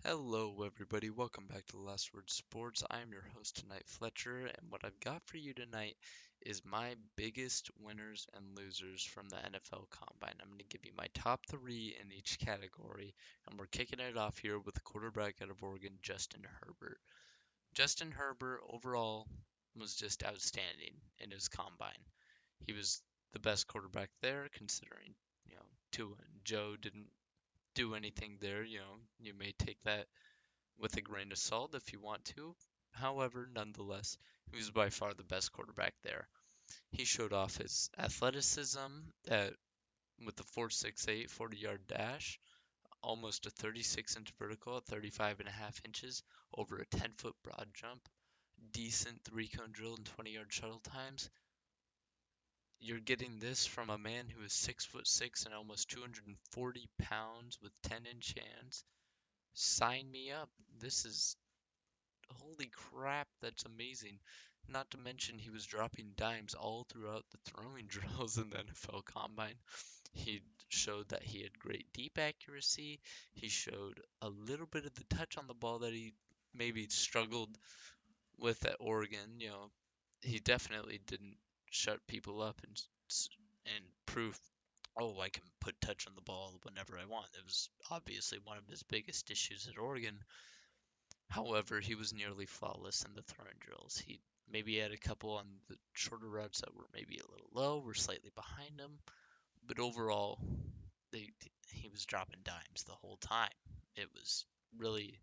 Hello, everybody. Welcome back to The Last Word Sports. I am your host tonight, Fletcher, and what I've got for you tonight is my biggest winners and losers from the NFL Combine. I'm going to give you my top three in each category, and we're kicking it off here with the quarterback out of Oregon, Justin Herbert. Justin Herbert overall was just outstanding in his combine. He was the best quarterback there, considering, Tua and Joe didn't do anything there. You may take that with a grain of salt if you want to. However, nonetheless, he was by far the best quarterback there. He showed off his athleticism at, with the 4.68 40-yard dash, almost a 36-inch vertical at 35.5 inches, over a 10-foot broad jump, decent three-cone drill and 20-yard shuttle times. You're getting this from a man who is 6'6" and almost 240 pounds with 10-inch hands. Sign me up. This is Holy crap, that's amazing. Not to mention he was dropping dimes all throughout the throwing drills in the NFL Combine. He showed that he had great deep accuracy. He showed a little bit of the touch on the ball that he maybe struggled with at Oregon. He definitely didn't shut people up and prove, oh, I can put touch on the ball whenever I want. It was obviously one of his biggest issues at Oregon. However, he was nearly flawless in the throwing drills. He maybe had a couple on the shorter routes that were maybe a little low, were slightly behind him, but overall, they, he was dropping dimes the whole time. It was really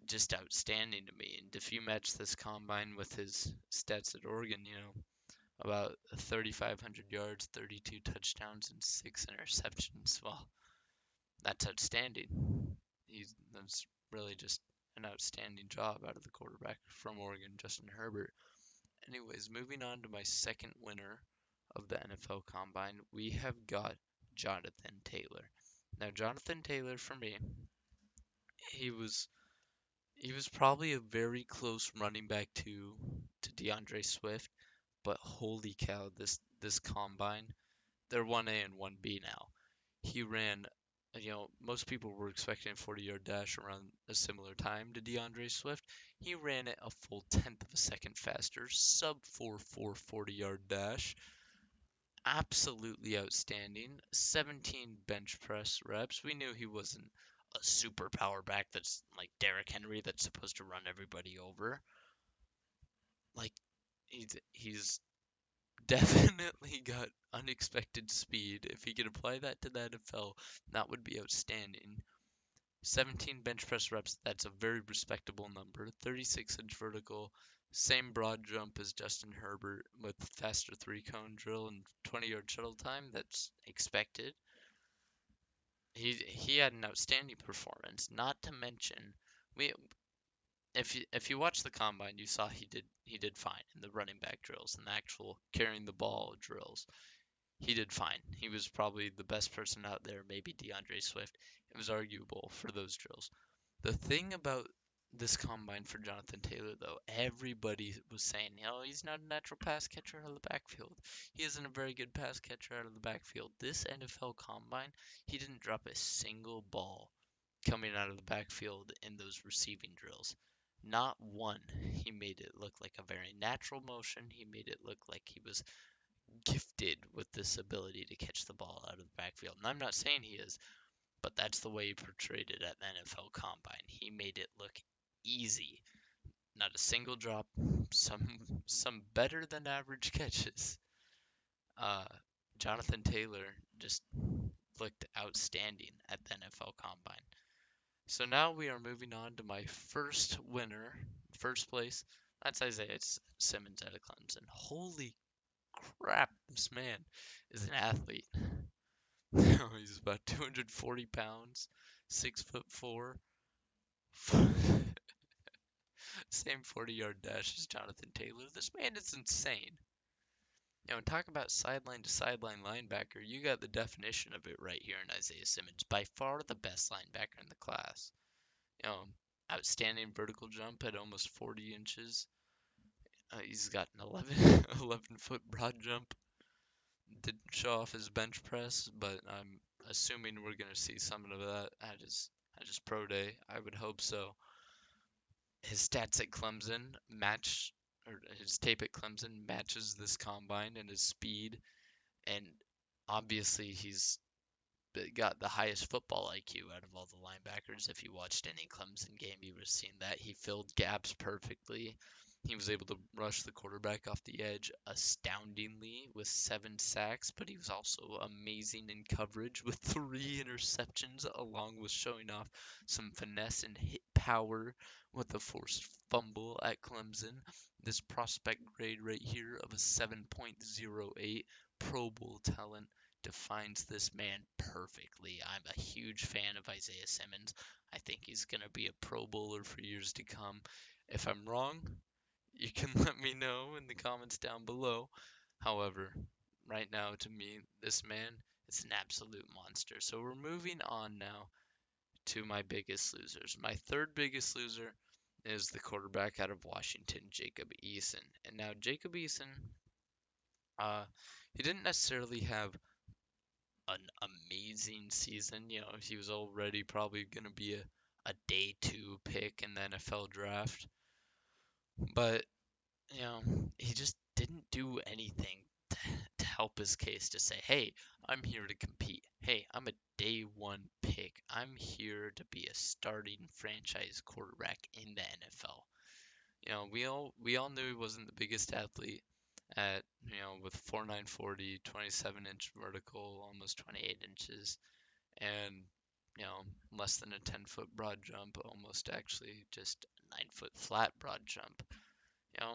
just outstanding to me. And if you match this combine with his stats at Oregon, about 3,500 yards, 32 touchdowns, and 6 interceptions, well, that's outstanding. That's really just an outstanding job out of the quarterback from Oregon, Justin Herbert. Anyways, moving on to my second winner of the NFL Combine, we have got Jonathan Taylor. Now, Jonathan Taylor, for me, he was he was probably a very close running back to DeAndre Swift, but holy cow, this combine, they're 1A and 1B now. He ran, most people were expecting a 40-yard dash around a similar time to DeAndre Swift. He ran it a full tenth of a second faster, sub 4.4 40-yard dash. Absolutely outstanding. 17 bench press reps. We knew he wasn't a super power back that's like Derrick Henry that's supposed to run everybody over. Like he's definitely got unexpected speed. If he could apply that to the NFL, that would be outstanding. 17 bench press reps, that's a very respectable number. 36-inch vertical, same broad jump as Justin Herbert with faster three-cone drill and 20-yard shuttle time, that's expected. He had an outstanding performance. Not to mention, we if you watch the combine, you saw he did fine in the running back drills and the actual carrying the ball drills. He did fine. He was probably the best person out there, maybe DeAndre Swift. It was arguable for those drills. The thing about this combine for Jonathan Taylor, though, everybody was saying, he's not a natural pass catcher out of the backfield. He isn't a very good pass catcher out of the backfield. This NFL combine, he didn't drop a single ball coming out of the backfield in those receiving drills. Not one. He made it look like a very natural motion. He made it look like he was gifted with this ability to catch the ball out of the backfield. And I'm not saying he is, but that's the way he portrayed it at the NFL Combine. He made it look easy. Not a single drop, some some better than average catches. Uh, Jonathan Taylor just looked outstanding at the NFL Combine. So now we are moving on to my first winner, first place. That's Isaiah Simmons out of Clemson. Holy crap, this man is an athlete. He's about 240 pounds, 6'4". Same 40-yard dash as Jonathan Taylor. This man is insane. Now, when talk about sideline to sideline linebacker, you got the definition of it right here in Isaiah Simmons. By far the best linebacker in the class. You know, outstanding vertical jump at almost 40 inches. He's got an 11-foot broad jump. Didn't show off his bench press, but I'm assuming we're going to see some of that at his at his pro day. I would hope so. His stats at Clemson match, or his tape at Clemson matches this combine and his speed. And obviously, he's got the highest football IQ out of all the linebackers. If you watched any Clemson game, you would have seen that. He filled gaps perfectly. He was able to rush the quarterback off the edge astoundingly with 7 sacks, but he was also amazing in coverage with 3 interceptions, along with showing off some finesse and hit power with a forced fumble at Clemson. This prospect grade right here of a 7.08, Pro Bowl talent, defines this man perfectly. I'm a huge fan of Isaiah Simmons. I think he's going to be a Pro Bowler for years to come. If I'm wrong, you can let me know in the comments down below. However, right now, to me, this man is an absolute monster. So we're moving on now to my biggest losers. My third biggest loser is the quarterback out of Washington, Jacob Eason. And now Jacob Eason, uh, he didn't necessarily have an amazing season. He was already probably going to be a day two pick in the NFL draft. But, you know, he just didn't do anything to help his case to say, hey, I'm here to compete. Hey, I'm a day one pick. I'm here to be a starting franchise quarterback in the NFL. We all knew he wasn't the biggest athlete at, with 4.940, 27-inch vertical, almost 28 inches, and less than a 10-foot broad jump, almost actually just a 9-foot flat broad jump. You know,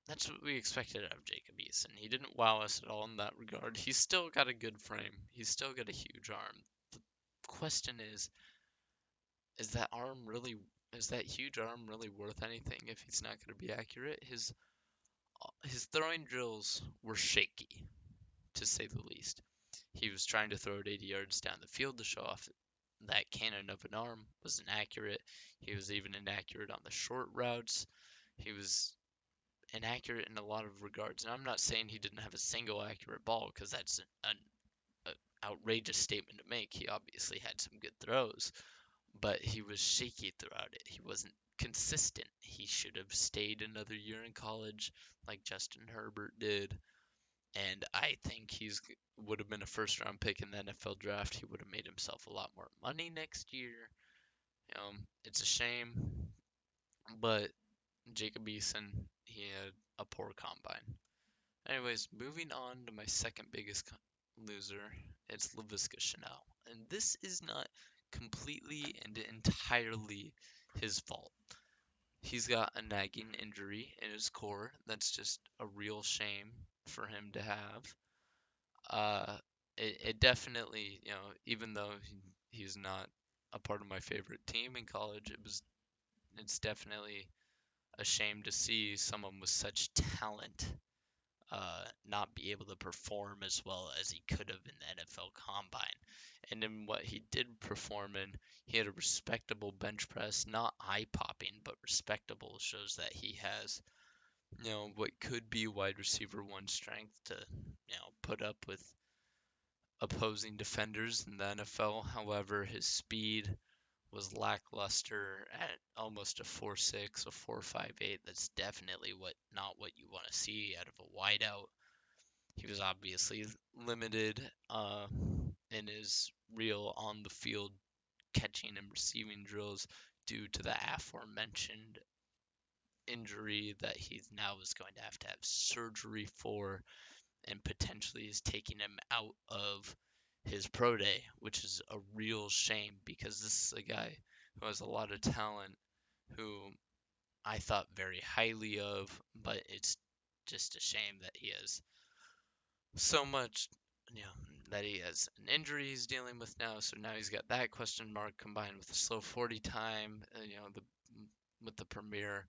that's what we expected out of Jacob Eason. He didn't wow us at all in that regard. He's still got a good frame. He's still got a huge arm. The question is that arm really, is that huge arm really worth anything if he's not going to be accurate? His throwing drills were shaky, to say the least. He was trying to throw it 80 yards down the field to show off that cannon of an arm was inaccurate. He was even inaccurate on the short routes. He was inaccurate in a lot of regards. And I'm not saying he didn't have a single accurate ball, because that's an outrageous statement to make. He obviously had some good throws, but he was shaky throughout it. He wasn't consistent. He should have stayed another year in college like Justin Herbert did. And I think he's would have been a first round pick in the NFL draft. He would have made himself a lot more money next year. It's a shame, but Jacob Eason, he had a poor combine. Anyways, moving on to my second biggest loser, it's Laviska Shenault. And this is not completely and entirely his fault. He's got a nagging injury in his core that's just a real shame for him to have. It definitely, even though he's not a part of my favorite team in college, it's definitely a shame to see someone with such talent not be able to perform as well as he could have in the NFL Combine. And in what he did perform in, he had a respectable bench press, not eye-popping, but respectable. Shows that he has, what could be wide receiver one strength to, put up with opposing defenders in the NFL. However, his speed was lackluster at almost a 4.6, a 4.58. That's definitely not what you want to see out of a wideout. He was obviously limited in his real on the field catching and receiving drills due to the aforementioned injury that he now is going to have surgery for, and potentially is taking him out of his pro day, which is a real shame because this is a guy who has a lot of talent, who I thought very highly of, but it's just a shame that he has so much, that he has an injury he's dealing with now. So now he's got that question mark combined with the slow 40 time, with the premier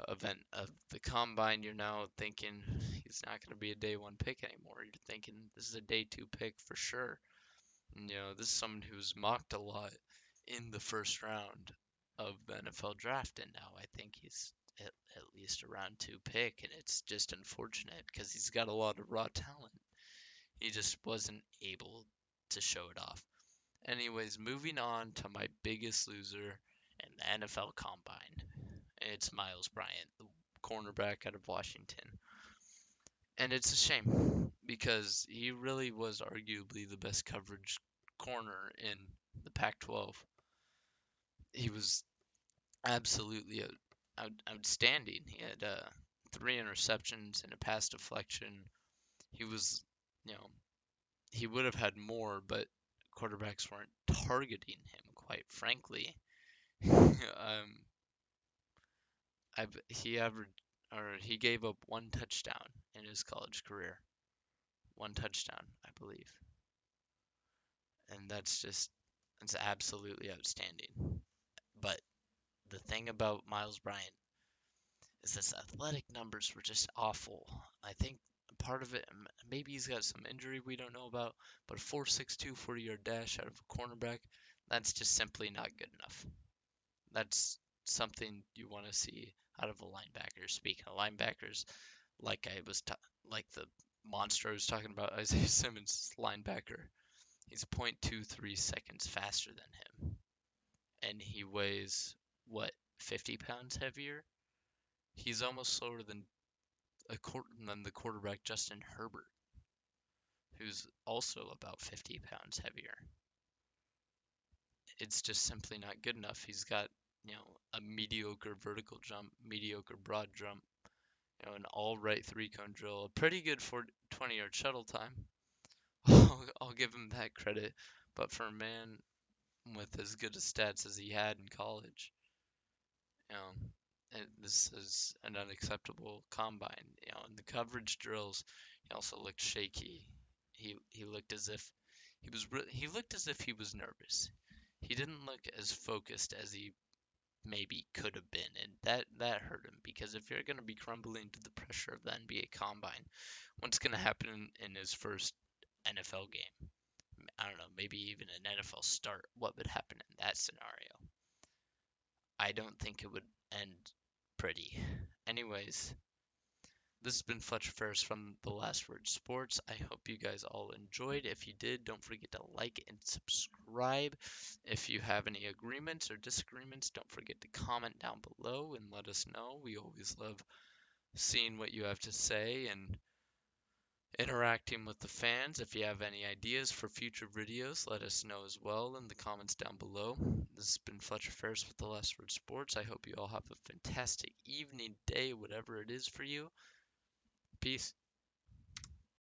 event of the combine. You're now thinking he's not going to be a day one pick anymore. You're thinking this is a day two pick for sure. And, this is someone who's mocked a lot in the first round of the NFL draft, and now I think he's at least a round two pick, and it's just unfortunate because he's got a lot of raw talent. He just wasn't able to show it off. Anyways, moving on to my biggest loser in the NFL Combine. It's Miles Bryant, the cornerback out of Washington. And it's a shame because he really was arguably the best coverage corner in the Pac-12. He was absolutely outstanding. He had 3 interceptions and a pass deflection. He was, you know, he would have had more, but quarterbacks weren't targeting him, quite frankly. He averaged, or he gave up 1 touchdown in his college career. 1 touchdown, I believe. And that's absolutely outstanding. But the thing about Miles Bryant is his athletic numbers were just awful. I think part of it, maybe he's got some injury we don't know about, but a 4.62 40-yard dash out of a cornerback, that's just simply not good enough. That's something you want to see out of a linebacker. Speaking of linebackers, like like the monster I was talking about, Isaiah Simmons, linebacker. He's 0.23 seconds faster than him, and he weighs what, 50 pounds heavier? He's almost slower than the quarterback Justin Herbert, who's also about 50 pounds heavier. It's just simply not good enough. He's got, a mediocre vertical jump, mediocre broad jump, an all right 3-cone drill, a pretty good 20-yard shuttle time. I'll give him that credit. But for a man with as good a stats as he had in college, you know, this is an unacceptable combine. In the coverage drills, he also looked shaky. He looked as if he looked as if he was nervous. He didn't look as focused as he maybe could have been, and that hurt him because if you're going to be crumbling to the pressure of the NBA Combine, what's going to happen in his first NFL game? I don't know, maybe even an NFL start. What would happen in that scenario? I don't think it would end pretty. Anyways, this has been Fletcher Ferris from The Last Word Sports. I hope you guys all enjoyed. If you did, don't forget to like and subscribe. If you have any agreements or disagreements, don't forget to comment down below and let us know. We always love seeing what you have to say and interacting with the fans. If you have any ideas for future videos, let us know as well in the comments down below. This has been Fletcher Ferris with The Last Word Sports. I hope you all have a fantastic evening, day, whatever it is for you. Peace.